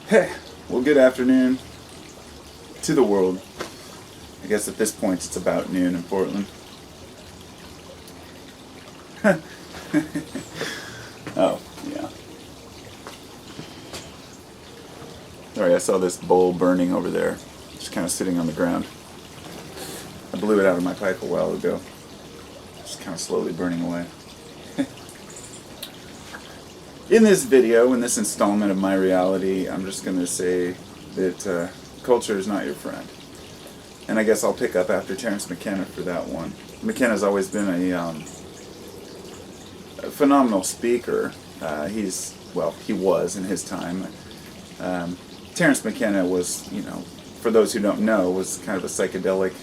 Hey, well, good afternoon to the world. I guess at this point it's about noon in Portland. Oh, yeah. Sorry, I saw this bowl burning over there, just kind of sitting on the ground. I blew it out of my pipe a while ago. Just kind of slowly burning away. In this video, in this installment of my reality, I'm just going to say that culture is not your friend. And I guess I'll pick up after Terence McKenna for that one. McKenna's always been a phenomenal speaker. He was in his time. Terence McKenna was, for those who don't know, was kind of a psychedelic.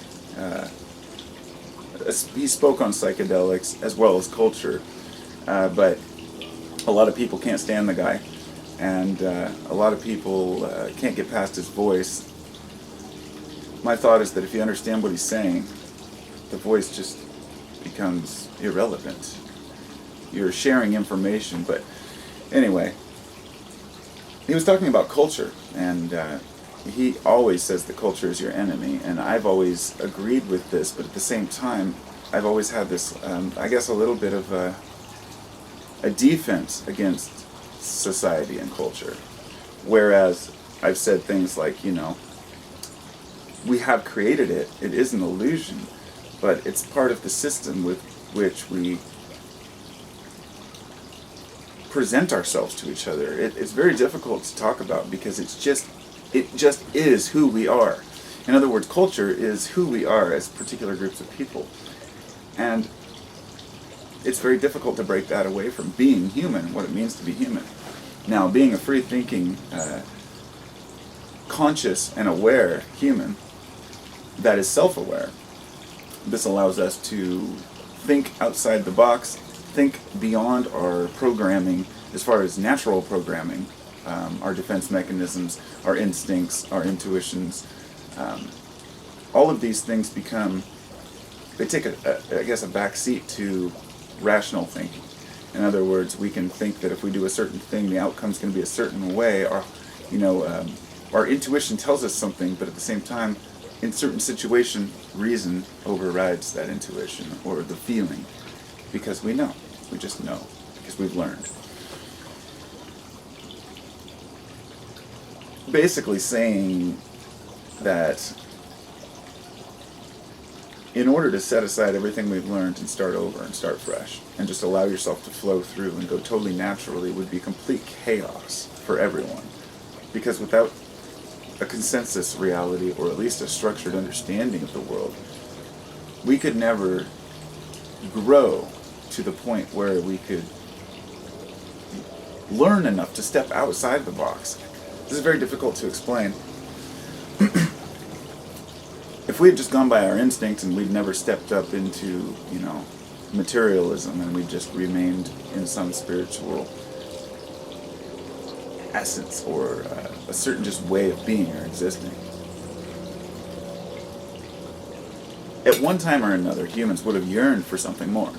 He spoke on psychedelics as well as culture, but a lot of people can't stand the guy, and a lot of people can't get past his voice. My thought is that if you understand what he's saying, the voice just becomes irrelevant. You're sharing information, but anyway, he was talking about culture, and he always says that culture is your enemy, and I've always agreed with this, but at the same time, I've always had this, I guess, a little bit of a defense against society and culture. Whereas I've said things like, we have created it, it is an illusion, but it's part of the system with which we present ourselves to each other. It's very difficult to talk about because it just is who we are. In other words, culture is who we are as particular groups of people. And it's very difficult to break that away from being human, what it means to be human. Now, being a free-thinking, conscious and aware human that is self-aware, this allows us to think outside the box, think beyond our programming as far as natural programming, our defense mechanisms, our instincts, our intuitions. All of these things they take a back seat to rational thinking. In other words, we can think that if we do a certain thing, the outcome's going to be a certain way. Our intuition tells us something, but at the same time, in certain situation, reason overrides that intuition or the feeling, because we know. We just know because we've learned. Basically saying that in order to set aside everything we've learned and start over and start fresh and just allow yourself to flow through and go totally naturally would be complete chaos for everyone. Because without a consensus reality, or at least a structured understanding of the world, we could never grow to the point where we could learn enough to step outside the box. This is very difficult to explain. If we had just gone by our instincts and we'd never stepped up into, materialism, and we just remained in some spiritual essence or a certain just way of being or existing. At one time or another, humans would have yearned for something more,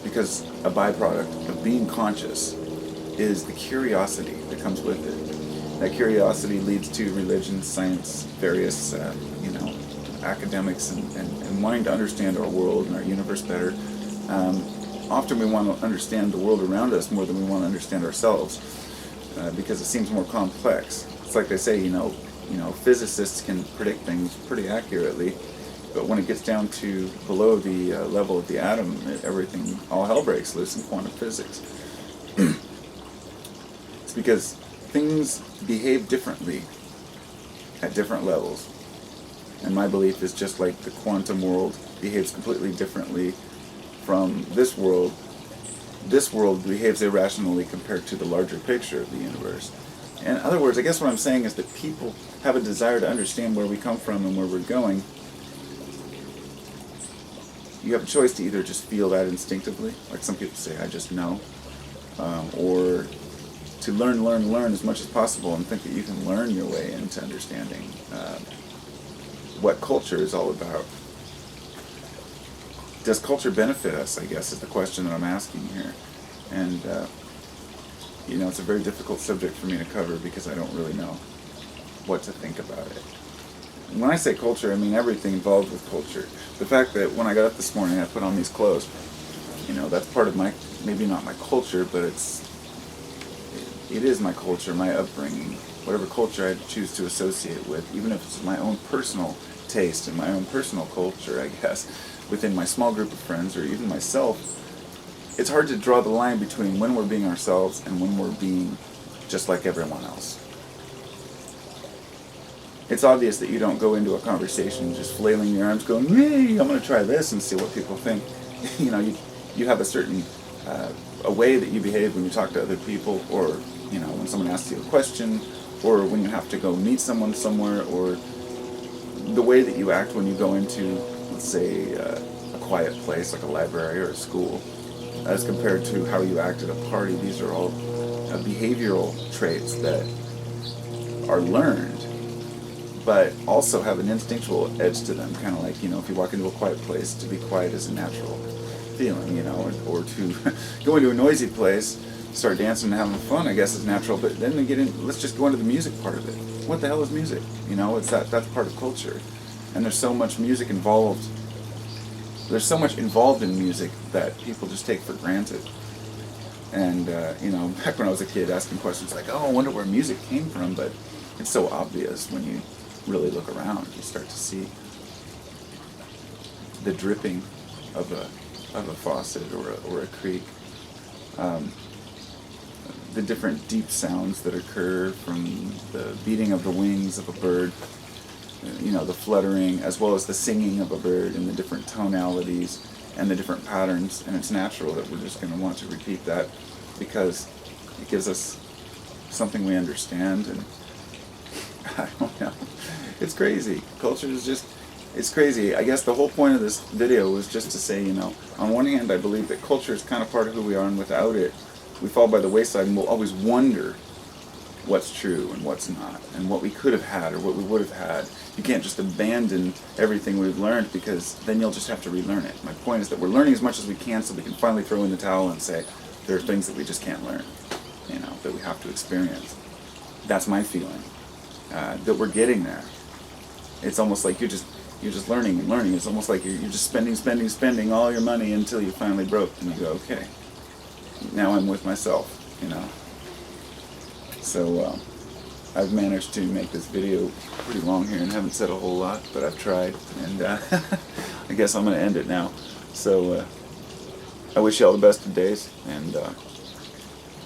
because a byproduct of being conscious is the curiosity that comes with it. That curiosity leads to religion, science, various, academics, and wanting to understand our world and our universe better. Often we want to understand the world around us more than we want to understand ourselves, because it seems more complex. It's like they say, physicists can predict things pretty accurately, but when it gets down to below the level of the atom, all hell breaks loose in quantum physics. It's because things behave differently at different levels. And my belief is just like the quantum world behaves completely differently from this world behaves irrationally compared to the larger picture of the universe. In other words, I guess what I'm saying is that people have a desire to understand where we come from and where we're going. You have a choice to either just feel that instinctively, like some people say, I just know, or to learn as much as possible and think that you can learn your way into understanding what culture is all about. Does culture benefit us, I guess, is the question that I'm asking here. And it's a very difficult subject for me to cover because I don't really know what to think about it. And when I say culture, I mean everything involved with culture. The fact that when I got up this morning, I put on these clothes, that's part of my, maybe not my culture, but it is my culture, my upbringing, whatever culture I choose to associate with, even if it's my own personal taste and my own personal culture, I guess, within my small group of friends or even myself. It's hard to draw the line between when we're being ourselves and when we're being just like everyone else. It's obvious that you don't go into a conversation just flailing your arms going, "Yay, I'm going to try this and see what people think." You have a certain a way that you behave when you talk to other people, or when someone asks you a question, or when you have to go meet someone somewhere, or the way that you act when you go into, let's say, a quiet place like a library or a school, as compared to how you act at a party. These are all behavioral traits that are learned, but also have an instinctual edge to them. Kind of like, if you walk into a quiet place, to be quiet is a natural feeling, or to go into a noisy place, start dancing and having fun, I guess is natural. But then we get in, let's just go into the music part of it. What the hell is music? It's that's part of culture. And there's so much music involved. There's so much involved in music that people just take for granted. And, back when I was a kid, asking questions like, oh, I wonder where music came from, but it's so obvious when you really look around. You start to see the dripping of a faucet or a creek. The different deep sounds that occur from the beating of the wings of a bird, the fluttering, as well as the singing of a bird and the different tonalities and the different patterns. And it's natural that we're just going to want to repeat that because it gives us something we understand. And I don't know. It's crazy. Culture is just, it's crazy. I guess the whole point of this video was just to say, on one hand, I believe that culture is kind of part of who we are, and without it, we fall by the wayside, and we'll always wonder what's true and what's not, and what we could have had or what we would have had. You can't just abandon everything we've learned, because then you'll just have to relearn it. My point is that we're learning as much as we can so we can finally throw in the towel and say, there are things that we just can't learn, that we have to experience. That's my feeling, that we're getting there. It's almost like you're just learning and learning. It's almost like you're just spending all your money until you finally broke, and you go, okay, now I'm with myself, So I've managed to make this video pretty long here and haven't said a whole lot, but I've tried, and I guess I'm going to end it now. So I wish you all the best of days, and